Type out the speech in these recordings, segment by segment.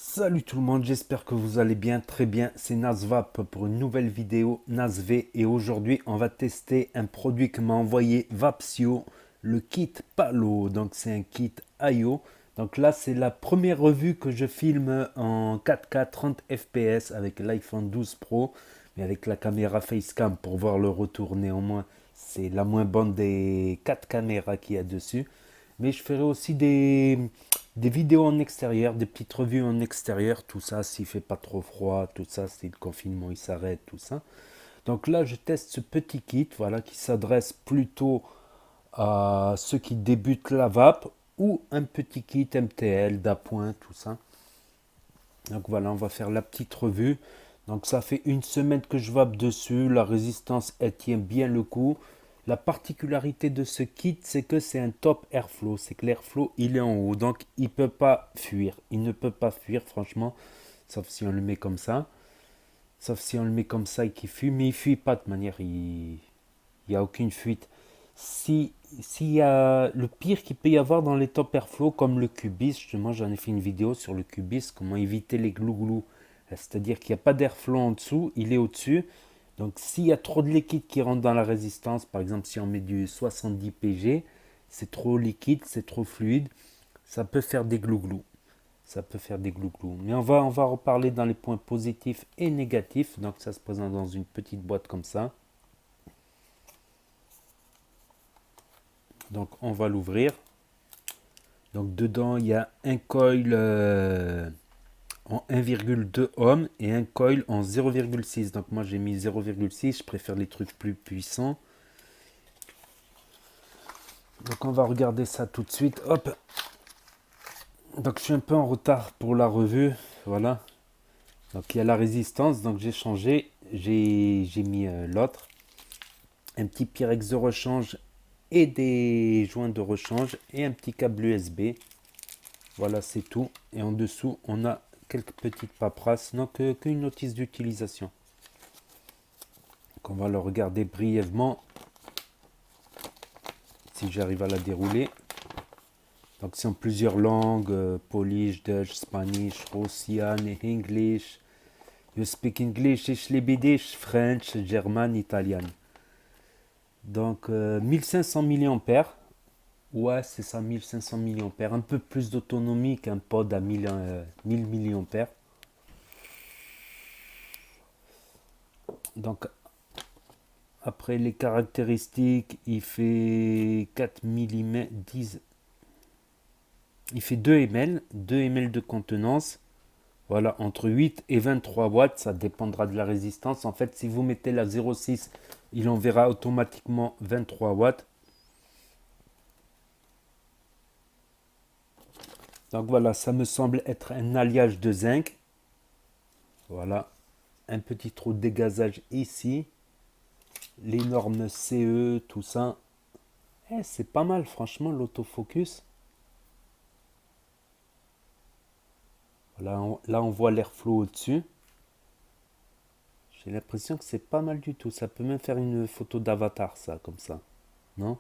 Salut tout le monde, j'espère que vous allez bien, très bien. C'est Nasvap pour une nouvelle vidéo Nasv et aujourd'hui on va tester un produit que m'a envoyé Vapsio, le kit Palo. Donc c'est un kit IO. Donc là c'est la première revue que je filme en 4K 30 fps avec l'iPhone 12 Pro, mais avec la caméra Facecam pour voir le retour néanmoins. C'est la moins bonne des 4 caméras qu'il y a dessus. Mais je ferai aussi des vidéos en extérieur, des petites revues en extérieur, tout ça s'il fait pas trop froid, tout ça si le confinement il s'arrête, tout ça. Donc là je teste ce petit kit, voilà, qui s'adresse plutôt à ceux qui débutent la vape ou un petit kit MTL, d'appoint, tout ça. Donc voilà, on va faire la petite revue. Donc ça fait une semaine que je vape dessus. La résistance, elle tient bien le coup. La particularité de ce kit, c'est que c'est un top airflow. C'est que l'airflow, il est en haut. Donc il ne peut pas fuir. Il ne peut pas fuir, franchement. Sauf si on le met comme ça. Sauf si on le met comme ça et qu'il fuit. Mais il ne fuit pas de manière. Il n'y a aucune fuite. Si, S'il y a le pire qu'il peut y avoir dans les top airflow, comme le Cubis, justement, j'en ai fait une vidéo sur le Cubis, comment éviter les glouglous. C'est-à-dire qu'il n'y a pas d'airflow en dessous, il est au-dessus. Donc s'il y a trop de liquide qui rentre dans la résistance, par exemple si on met du 70 pg, c'est trop liquide, c'est trop fluide, ça peut faire des glouglous. Ça peut faire des glouglous. Mais on va reparler dans les points positifs et négatifs. Donc ça se présente dans une petite boîte comme ça. Donc on va l'ouvrir. Donc dedans il y a un coil en 1,2 ohm et un coil en 0,6. Donc moi j'ai mis 0,6, je préfère les trucs plus puissants. Donc on va regarder ça tout de suite. Hop. Donc je suis un peu en retard pour la revue. Voilà. Donc il y a la résistance. Donc j'ai changé. J'ai mis l'autre. Un petit Pyrex de rechange et des joints de rechange et un petit câble USB. Voilà, c'est tout. Et en dessous, on a quelques petites paperasses, non qu'une notice d'utilisation. Donc on va le regarder brièvement, si j'arrive à la dérouler. Donc c'est en plusieurs langues, Polish, Dutch, Spanish, Russian et English. You speak English, ich liebe dich, French, German, Italian. Donc 1500 mAh. Ouais, c'est ça, 1500 mAh. Un peu plus d'autonomie qu'un pod à 1000 mAh. Donc après les caractéristiques, il fait 4 mm, 10, il fait 2 ml, 2 ml de contenance. Voilà, entre 8 et 23 watts, ça dépendra de la résistance. En fait, si vous mettez la 0,6, il enverra automatiquement 23 watts. Donc voilà, ça me semble être un alliage de zinc. Voilà, un petit trou de dégazage ici. Les normes CE, tout ça. C'est pas mal, franchement, l'autofocus. Là, on voit l'airflow au-dessus. J'ai l'impression que c'est pas mal du tout. Ça peut même faire une photo d'avatar, ça, comme ça. Non?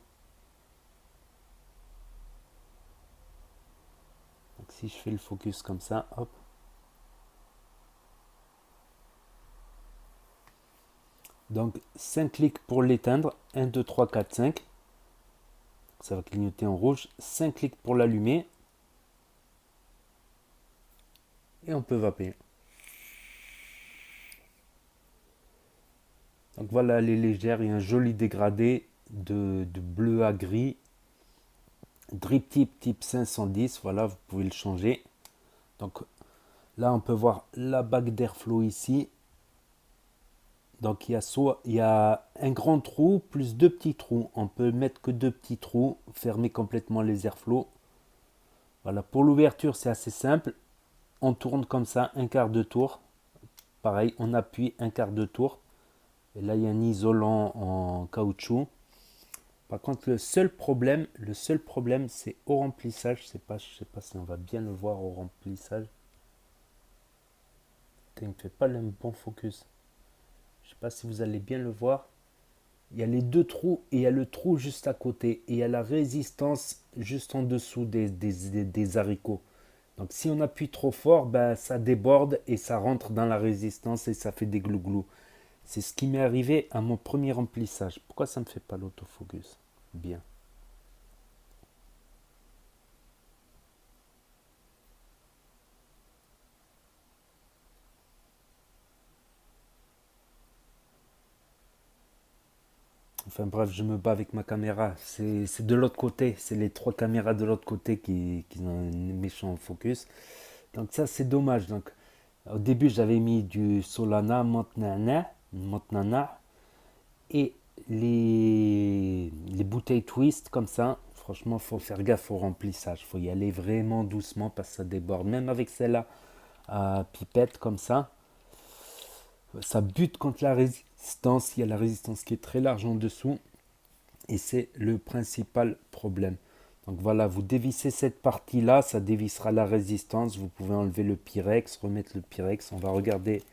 Donc si je fais le focus comme ça, hop. Donc 5 clics pour l'éteindre. 1, 2, 3, 4, 5. Ça va clignoter en rouge. 5 clics pour l'allumer. Et on peut vaper. Donc voilà, elle est légère. Il y a un joli dégradé de bleu à gris. Drip tip type 510. Voilà, vous pouvez le changer. Donc là, on peut voir la bague d'airflow ici. Donc il y a un grand trou plus deux petits trous. On peut mettre que deux petits trous, fermer complètement les airflows. Voilà, pour l'ouverture c'est assez simple. On tourne comme ça un quart de tour. Pareil, on appuie un quart de tour. Et là il y a un isolant en caoutchouc. Par contre le seul problème c'est au remplissage. Je sais pas si on va bien le voir au remplissage. Il ne fait pas le bon focus. Je sais pas si vous allez bien le voir. Il y a les deux trous et il y a le trou juste à côté. Et il y a la résistance juste en dessous des haricots. Donc si on appuie trop fort, ben, ça déborde et ça rentre dans la résistance et ça fait des glouglous. C'est ce qui m'est arrivé à mon premier remplissage. Pourquoi ça ne me fait pas l'autofocus? Bien. Enfin bref, je me bats avec ma caméra. C'est de l'autre côté. C'est les trois caméras de l'autre côté qui ont un méchant focus. Donc ça, c'est dommage. Donc, au début, j'avais mis du Solana, Montnana et les bouteilles twist comme ça. Franchement, faut faire gaffe au remplissage. Faut y aller vraiment doucement parce que ça déborde. Même avec celle-là à pipette comme ça bute contre la résistance. Il y a la résistance qui est très large en dessous et c'est le principal problème. Donc voilà, vous dévissez cette partie-là, ça dévissera la résistance. Vous pouvez enlever le Pyrex, remettre le Pyrex. On va regarder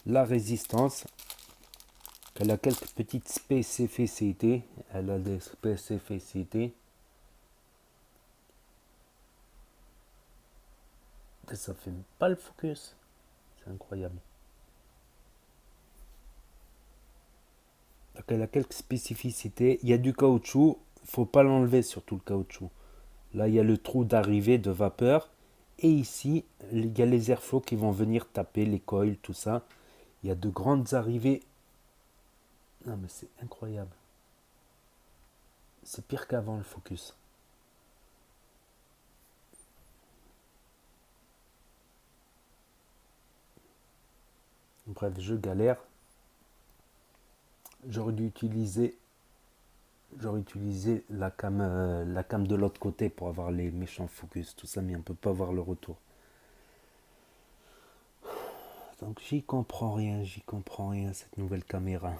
la résistance. Elle a quelques petites spécificités. Elle a des spécificités. Ça fait pas le focus. C'est incroyable. Donc elle a quelques spécificités. Il y a du caoutchouc. Faut pas l'enlever, surtout le caoutchouc. Là, il y a le trou d'arrivée de vapeur. Et ici, il y a les airflows qui vont venir taper les coils, tout ça. Il y a de grandes arrivées. Non, mais c'est incroyable. C'est pire qu'avant le focus. Bref, je galère. J'aurais dû utiliser la cam de l'autre côté pour avoir les méchants focus, tout ça, mais on peut pas voir le retour. Donc j'y comprends rien, cette nouvelle caméra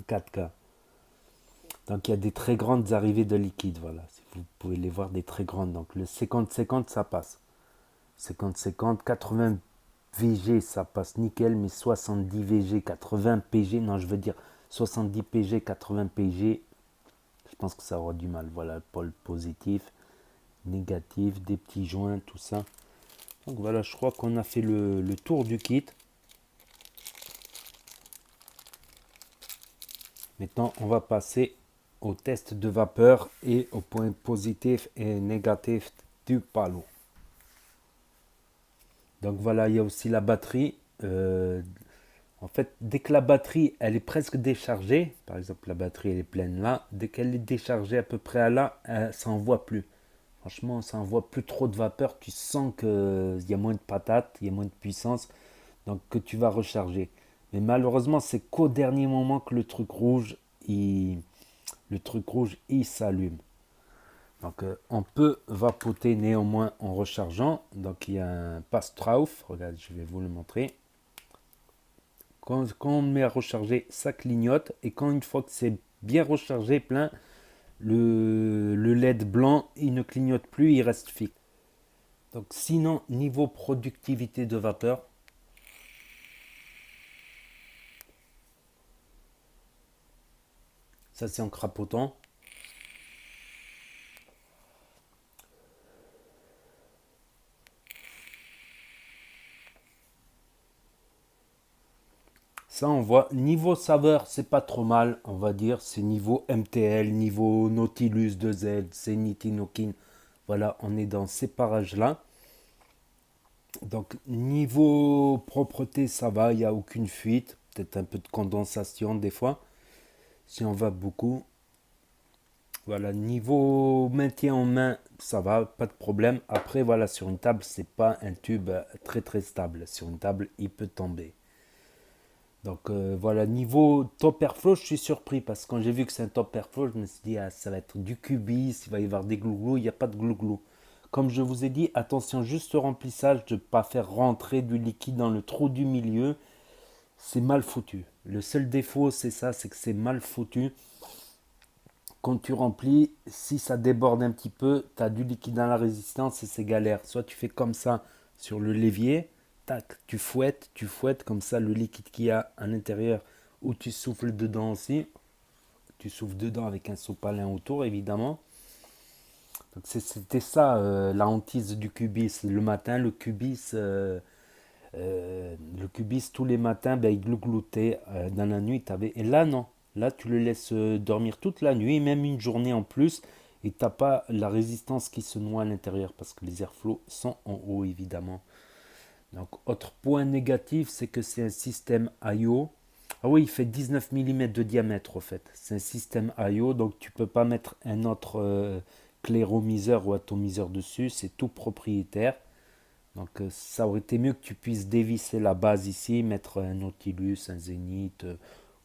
4K. Donc il y a des très grandes arrivées de liquide, voilà. Si vous pouvez les voir, des très grandes. Donc le 50-50, ça passe. 50-50, 80 VG, ça passe nickel, mais 70 VG, 80 PG, non, je veux dire 70 PG, 80 PG, je pense que ça aura du mal. Voilà, pôle positif, négatif, des petits joints, tout ça. Donc voilà, je crois qu'on a fait le tour du kit. Maintenant, on va passer au test de vapeur et aux points positifs et négatifs du Palo. Donc voilà, il y a aussi la batterie. En fait, dès que la batterie elle est presque déchargée, par exemple la batterie elle est pleine là, dès qu'elle est déchargée à peu près à là, ça n'envoie plus. Franchement, ça n'envoie plus trop de vapeur. Tu sens qu'il y a moins de patates, il y a moins de puissance, donc que tu vas recharger. Mais malheureusement, c'est qu'au dernier moment que le truc rouge, il s'allume. Donc on peut vapoter néanmoins en rechargeant. Donc il y a un pass-trauf, regarde, je vais vous le montrer. Quand on met à recharger, ça clignote. Et quand une fois que c'est bien rechargé, plein, le LED blanc, il ne clignote plus, il reste fixe. Donc sinon, niveau productivité de vapeur, ça c'est en crapotant. Ça on voit, niveau saveur, c'est pas trop mal, on va dire. C'est niveau MTL, niveau Nautilus 2Z, Zenith Inokin. Voilà, on est dans ces parages-là. Donc niveau propreté, ça va, il n'y a aucune fuite. Peut-être un peu de condensation des fois, si on va beaucoup. Voilà, niveau maintien en main, ça va, pas de problème. Après, voilà, sur une table, c'est pas un tube très très stable. Sur une table, il peut tomber. Donc voilà, niveau top airflow, je suis surpris parce que quand j'ai vu que c'est un top airflow, je me suis dit, ah, ça va être du cubis, il va y avoir des glouglous, il n'y a pas de glouglous. Comme je vous ai dit, attention juste au remplissage de ne pas faire rentrer du liquide dans le trou du milieu. C'est mal foutu. Le seul défaut, c'est ça, c'est que c'est mal foutu. Quand tu remplis, si ça déborde un petit peu, tu as du liquide dans la résistance et c'est galère. Soit tu fais comme ça sur le levier, tac, tu fouettes comme ça le liquide qu'il y a à l'intérieur, ou tu souffles dedans aussi. Tu souffles dedans avec un sopalin autour, évidemment. Donc c'était ça la hantise du cubis. Le matin, le cubis tous les matins, ben, il glougloutait. Dans la nuit, t'avais... Et là, non. Là, tu le laisses dormir toute la nuit, même une journée en plus, et t'as pas la résistance qui se noie à l'intérieur, parce que les airflows sont en haut, évidemment. Donc, autre point négatif, c'est que c'est un système IO. Ah oui, il fait 19 mm de diamètre, au fait. C'est un système IO, donc tu peux pas mettre un autre clairomiseur ou atomiseur dessus. C'est tout propriétaire. Donc, ça aurait été mieux que tu puisses dévisser la base ici, mettre un Nautilus, un Zénith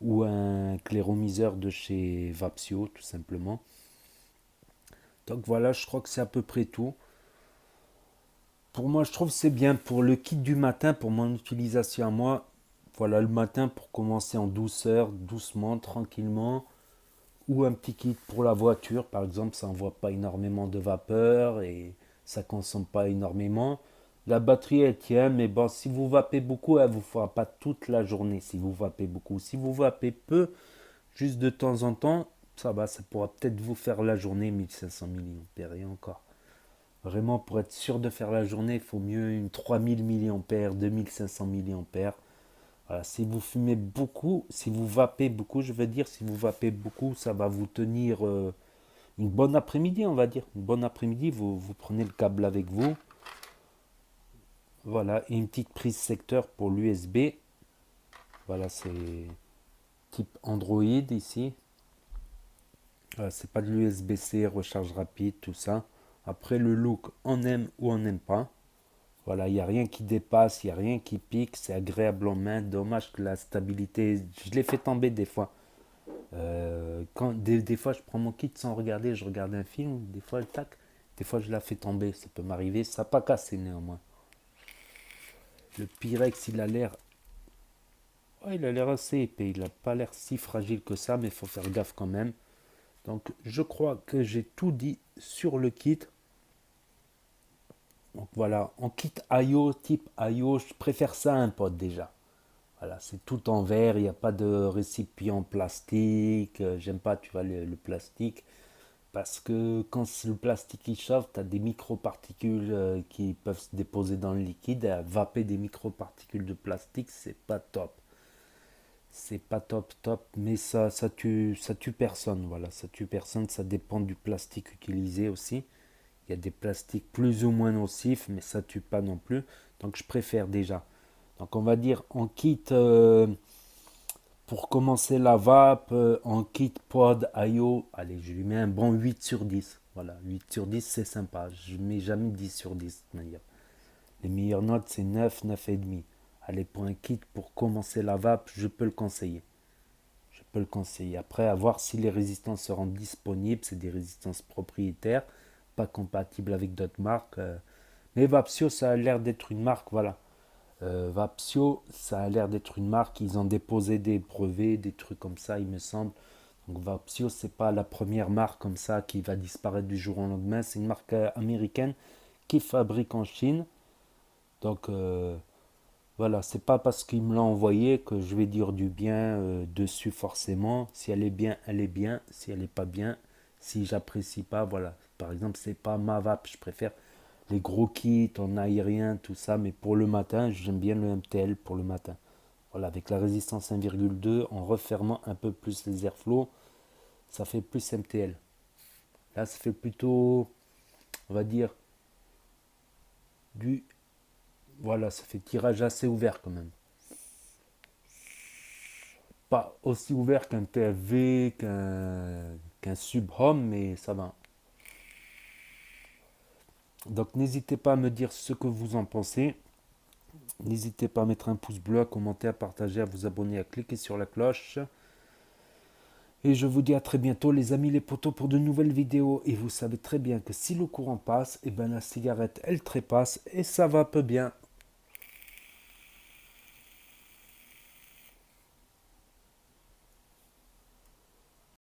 ou un clairomiseur de chez Vapsio, tout simplement. Donc voilà, je crois que c'est à peu près tout. Pour moi, je trouve que c'est bien pour le kit du matin, pour mon utilisation à moi. Voilà, le matin pour commencer en douceur, doucement, tranquillement. Ou un petit kit pour la voiture, par exemple, ça n'envoie pas énormément de vapeur et ça consomme pas énormément. La batterie elle tient, mais bon, si vous vapez beaucoup, elle ne vous fera pas toute la journée si vous vapez beaucoup. Si vous vapez peu, juste de temps en temps, ça va, ça pourra peut-être vous faire la journée 1500 mAh et encore. Vraiment, pour être sûr de faire la journée, il faut mieux une 3000 mAh, 2500 mAh. Voilà, si vous fumez beaucoup, si vous vapez beaucoup, je veux dire, si vous vapez beaucoup, ça va vous tenir une bonne après-midi, on va dire. Une bonne après-midi, vous prenez le câble avec vous. Voilà, et une petite prise secteur pour l'USB. Voilà, c'est type Android ici. C'est pas de l'USB-C, recharge rapide, tout ça. Après, le look, on aime ou on n'aime pas. Voilà, il n'y a rien qui dépasse, il n'y a rien qui pique, c'est agréable en main. Dommage que la stabilité, je l'ai fait tomber des fois. Des fois, je prends mon kit sans regarder, je regarde un film, des fois, le tac, des fois, je la fais tomber, ça peut m'arriver, ça n'a pas cassé néanmoins. Le Pyrex, il a l'air assez épais, il n'a pas l'air si fragile que ça, mais il faut faire gaffe quand même. Donc, je crois que j'ai tout dit sur le kit. Donc voilà, en kit IO, type IO, je préfère ça à un pod déjà. Voilà, c'est tout en verre, il n'y a pas de récipient plastique. J'aime pas, tu vois, le plastique. Parce que quand le plastique il chauffe, tu as des microparticules qui peuvent se déposer dans le liquide. Et vaper des microparticules de plastique, c'est pas top. C'est pas top, top, mais ça tue personne. Voilà, ça tue personne. Ça dépend du plastique utilisé aussi. Il y a des plastiques plus ou moins nocifs, mais ça tue pas non plus. Donc je préfère déjà. Donc on va dire en kit pour commencer la vape, en kit pod IO, allez, je lui mets un bon 8 sur 10. Voilà, 8 sur 10 c'est sympa. Je ne mets jamais 10 sur 10 d'ailleurs. Les meilleures notes c'est 9, 9,5. Allez, pour un kit pour commencer la vape, je peux le conseiller. Je peux le conseiller. Après, à voir si les résistances seront disponibles. C'est des résistances propriétaires, pas compatibles avec d'autres marques. Mais Vapsio, ça a l'air d'être une marque, voilà. Vapsio, ça a l'air d'être une marque. Ils ont déposé des brevets, des trucs comme ça, il me semble. Donc Vapsio, c'est pas la première marque comme ça qui va disparaître du jour au lendemain. C'est une marque américaine qui fabrique en Chine. Donc voilà, c'est pas parce qu'il me l'a envoyé que je vais dire du bien dessus forcément. Si elle est bien, elle est bien. Si elle est pas bien, si j'apprécie pas, voilà. Par exemple, c'est pas ma vape, je préfère les gros kits en aérien, tout ça. Mais pour le matin, j'aime bien le MTL pour le matin. Voilà, avec la résistance 1,2, en refermant un peu plus les airflows, ça fait plus MTL. Là, ça fait plutôt, on va dire, du... Voilà, ça fait tirage assez ouvert quand même. Pas aussi ouvert qu'un TFV, qu'un Sub-Home, mais ça va. Donc n'hésitez pas à me dire ce que vous en pensez. N'hésitez pas à mettre un pouce bleu, à commenter, à partager, à vous abonner, à cliquer sur la cloche. Et je vous dis à très bientôt les amis les potos pour de nouvelles vidéos. Et vous savez très bien que si le courant passe, et ben la cigarette elle trépasse et ça va peu bien.